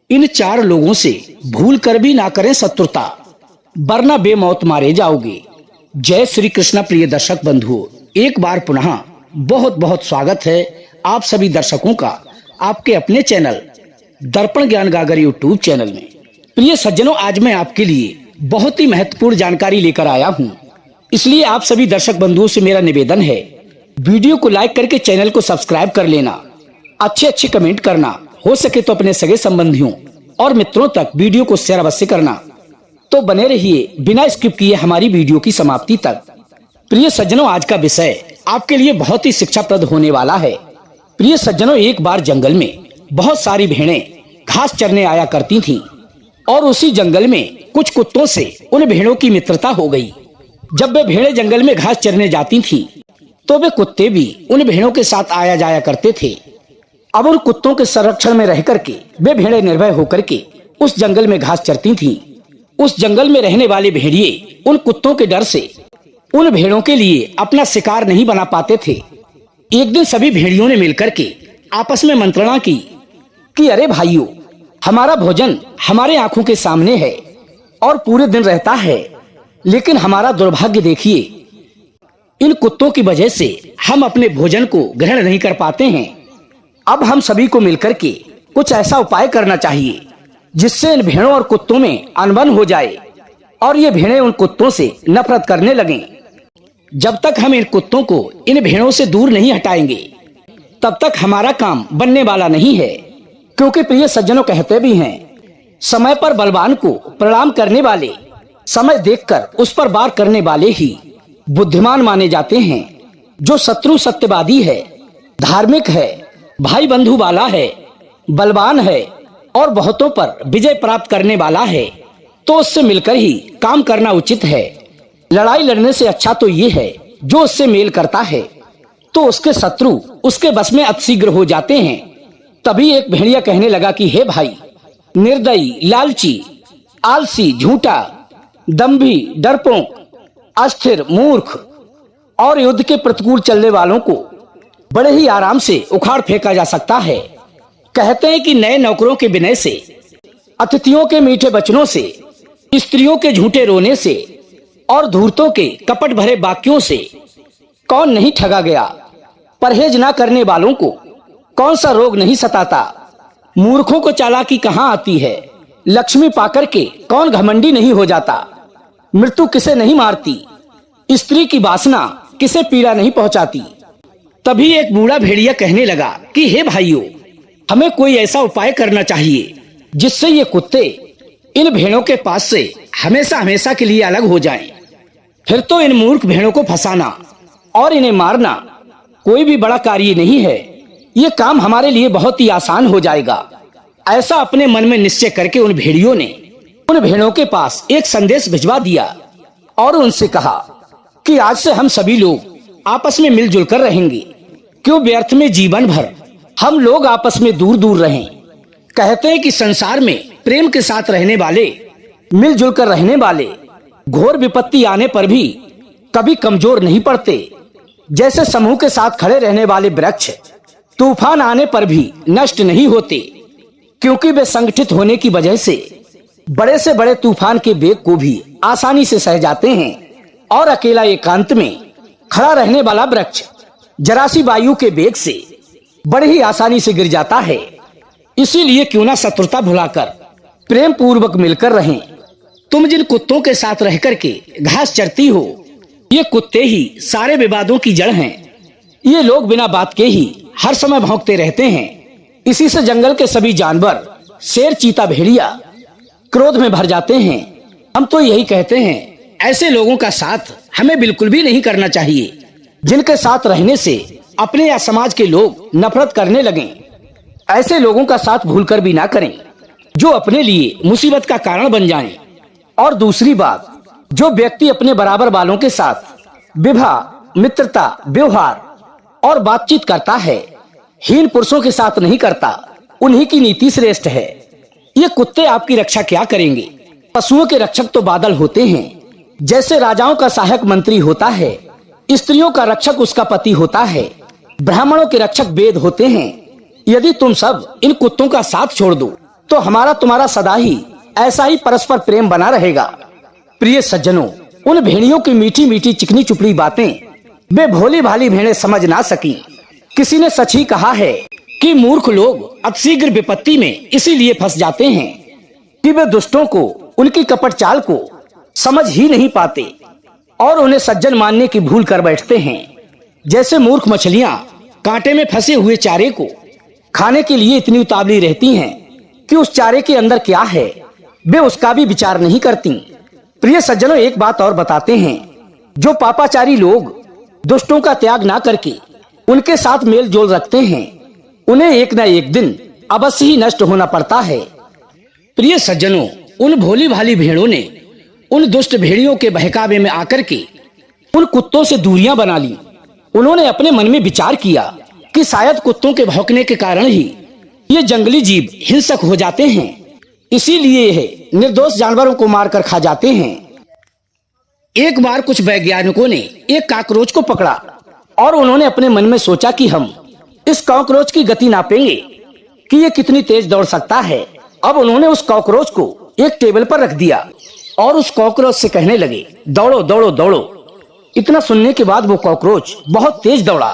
इन 4 लोगों से भूल कर भी ना करें शत्रुता, वरना बेमौत मारे जाओगे। जय श्री कृष्ण। प्रिय दर्शक बंधुओं, एक बार पुनः बहुत बहुत स्वागत है आप सभी दर्शकों का आपके अपने चैनल दर्पण ज्ञान गागर यूट्यूब चैनल में। प्रिय सज्जनों, आज मैं आपके लिए बहुत ही महत्वपूर्ण जानकारी लेकर आया हूँ, इसलिए आप सभी दर्शक बंधुओं से मेरा निवेदन है, वीडियो को लाइक करके चैनल को सब्सक्राइब कर लेना, अच्छे कमेंट करना, हो सके तो अपने सगे संबंधियों और मित्रों तक वीडियो को शेयर अवश्य करना। तो बने रहिए बिना स्किप किए हमारी वीडियो की समाप्ति तक। प्रिय सज्जनों, आज का विषय आपके लिए बहुत ही शिक्षाप्रद होने वाला है। प्रिय सज्जनों, एक बार जंगल में बहुत सारी भेड़ें घास चरने आया करती थीं और उसी जंगल में कुछ कुत्तों से उन भेड़ों की मित्रता हो गई। जब वे भेड़ें जंगल में घास चरने जाती थीं, तो वे कुत्ते भी उन भेड़ों के साथ आया जाया करते थे। अब उन कुत्तों के संरक्षण में रह करके वे भेड़ें निर्भय होकर के उस जंगल में घास चरती थीं। उस जंगल में रहने वाले भेड़िए उन कुत्तों के डर से उन भेड़ों के लिए अपना शिकार नहीं बना पाते थे। एक दिन सभी भेड़ियों ने मिलकर के आपस में मंत्रणा की कि अरे भाइयों, हमारा भोजन हमारे आंखों के सामने है और पूरे दिन रहता है, लेकिन हमारा दुर्भाग्य देखिए, इन कुत्तों की वजह से हम अपने भोजन को ग्रहण नहीं कर पाते हैं। अब हम सभी को मिलकर के कुछ ऐसा उपाय करना चाहिए जिससे इन भेड़ों और कुत्तों में अनबन हो जाए और ये भेड़ें उन कुत्तों से नफरत करने लगें। जब तक हम इन कुत्तों को इन भेड़ों से दूर नहीं हटाएंगे, तब तक हमारा काम बनने वाला नहीं है। क्योंकि प्रिय सज्जनों, कहते भी हैं, समय पर बलवान को प्रणाम करने वाले, समय देखकर उस पर वार करने वाले ही बुद्धिमान माने जाते हैं। जो शत्रु सत्यवादी है, धार्मिक है, भाई बंधु वाला है, बलवान है और बहुतों पर विजय प्राप्त करने वाला है, तो उससे मिलकर ही काम करना उचित है। लड़ाई लड़ने से अच्छा तो ये है जो उससे मेल करता है, तो उसके शत्रु उसके बस में अतिशीघ्र हो जाते हैं। तभी एक भेड़िया कहने लगा कि हे भाई, निर्दयी, लालची, आलसी, झूठा, दंभी, डरपोक, अस्थिर, मूर्ख और युद्ध के प्रतिकूल चलने वालों को बड़े ही आराम से उखाड़ फेंका जा सकता है। कहते हैं कि नए नौकरों के विनय से, अतिथियों के मीठे वचनों से, स्त्रियों के झूठे रोने से और धूर्तों के कपट भरे वाक्यों से कौन नहीं ठगा गया। परहेज ना करने वालों को कौन सा रोग नहीं सताता। मूर्खों को चालाकी कहाँ आती है। लक्ष्मी पाकर के कौन घमंडी नहीं हो जाता। मृत्यु किसे नहीं मारती। स्त्री की वासना किसे पीड़ा नहीं पहुंचाती। तभी एक बूढ़ा भेड़िया कहने लगा कि हे भाइयों, हमें कोई ऐसा उपाय करना चाहिए जिससे ये कुत्ते इन भेड़ों के पास से हमेशा हमेशा के लिए अलग हो जाएं। फिर तो इन मूर्ख भेड़ों को फंसाना और इन्हें मारना कोई भी बड़ा कार्य नहीं है। ये काम हमारे लिए बहुत ही आसान हो जाएगा। ऐसा अपने मन में निश्चय करके उन भेड़ियों ने उन भेड़ों के पास एक संदेश भिजवा दिया और उनसे कहा कि आज से हम सभी लोग आपस में मिलजुल कर रहेंगे। क्यों व्यर्थ में जीवन भर हम लोग आपस में दूर दूर रहें। कहते हैं कि संसार में प्रेम के साथ रहने वाले, मिलजुल कर रहने वाले, घोर विपत्ति आने पर भी कभी कमजोर नहीं पड़ते। जैसे समूह के साथ खड़े रहने वाले वृक्ष तूफान आने पर भी नष्ट नहीं होते, क्योंकि वे संगठित होने की वजह से बड़े से बड़े तूफान के वेग को भी आसानी से सह जाते हैं। और अकेला एकांत में खड़ा रहने वाला वृक्ष जरा सी वायु के वेग से बड़े ही आसानी से गिर जाता है। इसीलिए क्यों ना शत्रुता भुलाकर प्रेम पूर्वक मिलकर रहें। तुम जिन कुत्तों के साथ रह करके घास चरती हो, ये कुत्ते ही सारे विवादों की जड़ हैं। ये लोग बिना बात के ही हर समय भौंकते रहते हैं। इसी से जंगल के सभी जानवर, शेर, चीता, भेड़िया क्रोध में भर जाते हैं। हम तो यही कहते हैं, ऐसे लोगों का साथ हमें बिल्कुल भी नहीं करना चाहिए, जिनके साथ रहने से अपने या समाज के लोग नफरत करने लगें। ऐसे लोगों का साथ भूलकर भी ना करें जो अपने लिए मुसीबत का कारण बन जाएं। और दूसरी बात, जो व्यक्ति अपने बराबर वालों के साथ विवाह, मित्रता, व्यवहार और बातचीत करता है, हीन पुरुषों के साथ नहीं करता, उन्हीं की नीति श्रेष्ठ है। ये कुत्ते आपकी रक्षा क्या करेंगे। पशुओं के रक्षक तो बादल होते हैं। जैसे राजाओं का सहायक मंत्री होता है, स्त्रियों का रक्षक उसका पति होता है, ब्राह्मणों के रक्षक वेद होते हैं। यदि तुम सब इन कुत्तों का साथ छोड़ दो तो हमारा तुम्हारा सदा ही ऐसा ही परस्पर प्रेम बना रहेगा। प्रिय सज्जनों, उन भेड़ियों की मीठी मीठी चिकनी चुपड़ी बातें वे भोली भाली भेड़ें समझ ना सकी। किसी ने सच ही कहा है कि मूर्ख लोग अतिशीघ्र विपत्ति में इसीलिए फंस जाते हैं कि वे दुष्टों को, उनकी कपट चाल को समझ ही नहीं पाते और उन्हें सज्जन मानने की भूल कर बैठते हैं। जैसे मूर्ख मछलियां कांटे में फंसे हुए चारे को खाने के लिए इतनी उतावली रहती हैं कि उस चारे के अंदर क्या है वे उसका भी विचार नहीं करती। प्रिय सज्जनों, एक बात और बताते हैं, जो पापाचारी लोग दुष्टों का त्याग ना करके उनके साथ मेल जोल रखते हैं, उन्हें एक न एक दिन अवश्य ही नष्ट होना पड़ता है। प्रिय सज्जनों, उन भोली भाली भेड़ों ने उन दुष्ट भेड़ियों के बहकावे में आकर के उन कुत्तों से दूरियां बना ली। उन्होंने अपने मन में विचार किया कि शायद कुत्तों के भौंकने के कारण ही ये जंगली जीव हिंसक हो जाते हैं, इसीलिए यह निर्दोष जानवरों को मारकर खा जाते हैं। एक बार कुछ वैज्ञानिकों ने एक कॉकरोच को पकड़ा और उन्होंने अपने मन में सोचा कि हम इस कॉकरोच की गति नापेंगे कि ये कितनी तेज दौड़ सकता है। अब उन्होंने उस कॉकरोच को एक टेबल पर रख दिया और उस कॉकरोच से कहने लगे, दौड़ो दौड़ो दौड़ो। इतना सुनने के बाद वो कॉकरोच बहुत तेज दौड़ा।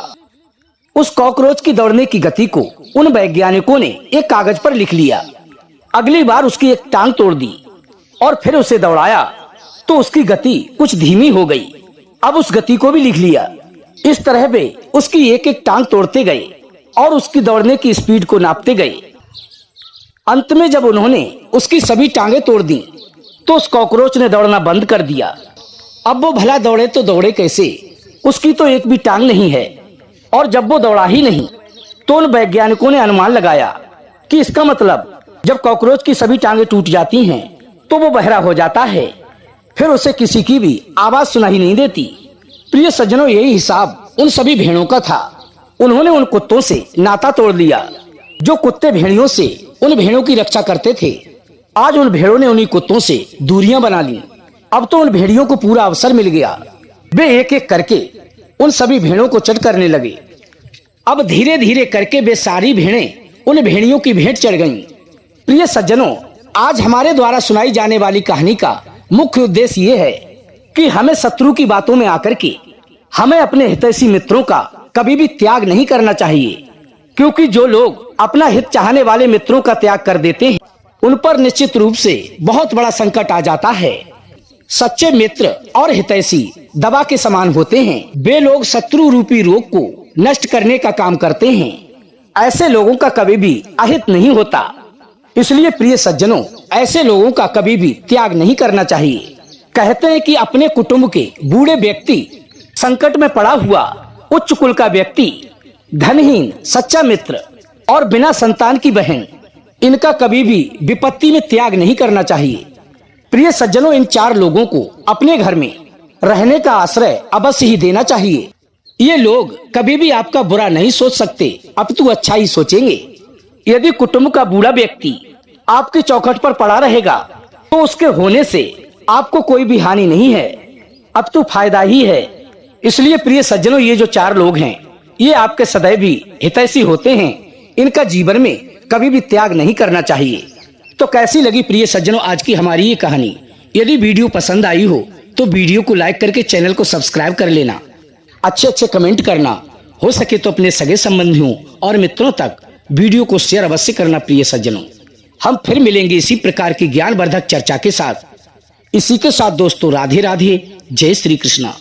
उस कॉकरोच की दौड़ने की गति को उन वैज्ञानिकों ने एक कागज पर लिख लिया। अगली बार उसकी एक टांग तोड़ दी और फिर उसे दौड़ाया तो उसकी गति कुछ धीमी हो गई। अब उस गति को भी लिख लिया। इस तरह वे उसकी एक एक टांग तोड़ते गए और उसकी दौड़ने की स्पीड को नापते गए। अंत में जब उन्होंने उसकी सभी टांगे तोड़ दी तो उस कॉकरोच ने दौड़ना बंद कर दिया। अब वो भला दौड़े तो दौड़े कैसे, उसकी तो एक भी टांग नहीं है। और जब वो दौड़ा ही नहीं तो उन वैज्ञानिकों ने अनुमान लगाया कि इसका मतलब जब कॉकरोच की सभी टांगे टूट जाती हैं तो वो बहरा हो जाता है, फिर उसे किसी की भी आवाज सुनाई नहीं देती। प्रिय सज्जनों, यही हिसाब उन सभी भेड़ों का था। उन्होंने उन कुत्तों से नाता तोड़ लिया। जो कुत्ते भेड़ियों से उन भेड़ों की रक्षा करते थे, आज उन भेड़ों ने उन्हीं कुत्तों से दूरियां बना ली। अब तो उन भेड़ियों को पूरा अवसर मिल गया। वे एक एक करके उन सभी भेड़ों को चट करने लगे। अब धीरे धीरे करके वे सारी भेड़ें उन भेड़ियों की भेंट चढ़ गईं। प्रिय सज्जनों, आज हमारे द्वारा सुनाई जाने वाली कहानी का मुख्य उद्देश्य ये है कि हमें शत्रु की बातों में आकर के हमें अपने हितैषी मित्रों का कभी भी त्याग नहीं करना चाहिए, क्योंकि जो लोग अपना हित चाहने वाले मित्रों का त्याग कर देते हैं उन पर निश्चित रूप से बहुत बड़ा संकट आ जाता है। सच्चे मित्र और हितैषी दवा के समान होते हैं। वे लोग शत्रु रूपी रोग को नष्ट करने का काम करते हैं। ऐसे लोगों का कभी भी अहित नहीं होता। इसलिए प्रिय सज्जनों, ऐसे लोगों का कभी भी त्याग नहीं करना चाहिए। कहते हैं कि अपने कुटुंब के बूढ़े व्यक्ति, संकट में पड़ा हुआ उच्च कुल का व्यक्ति, धनहीन सच्चा मित्र और बिना संतान की बहन, इनका कभी भी विपत्ति में त्याग नहीं करना चाहिए। प्रिय सज्जनों, इन चार लोगों को अपने घर में रहने का आश्रय अवश्य ही देना चाहिए। ये लोग कभी भी आपका बुरा नहीं सोच सकते, अपितु अच्छा ही सोचेंगे। यदि कुटुंब का बूढ़ा व्यक्ति आपकी चौखट पर पड़ा रहेगा तो उसके होने से आपको कोई भी हानि नहीं है, अपितु फायदा ही है। इसलिए प्रिय सज्जनों, ये जो चार लोग हैं ये आपके सदैव भी हितैषी होते हैं। इनका जीवन में कभी भी त्याग नहीं करना चाहिए। तो कैसी लगी प्रिय सज्जनों आज की हमारी ये कहानी? यदि वीडियो पसंद आई हो तो वीडियो को लाइक करके चैनल को सब्सक्राइब कर लेना। अच्छे अच्छे कमेंट करना, हो सके तो अपने सगे संबंधियों और मित्रों तक वीडियो को शेयर अवश्य करना। प्रिय सज्जनों, हम फिर मिलेंगे इसी प्रकार की ज्ञानवर्धक चर्चा के साथ। इसी के साथ दोस्तों, राधे राधे, जय श्री कृष्णा।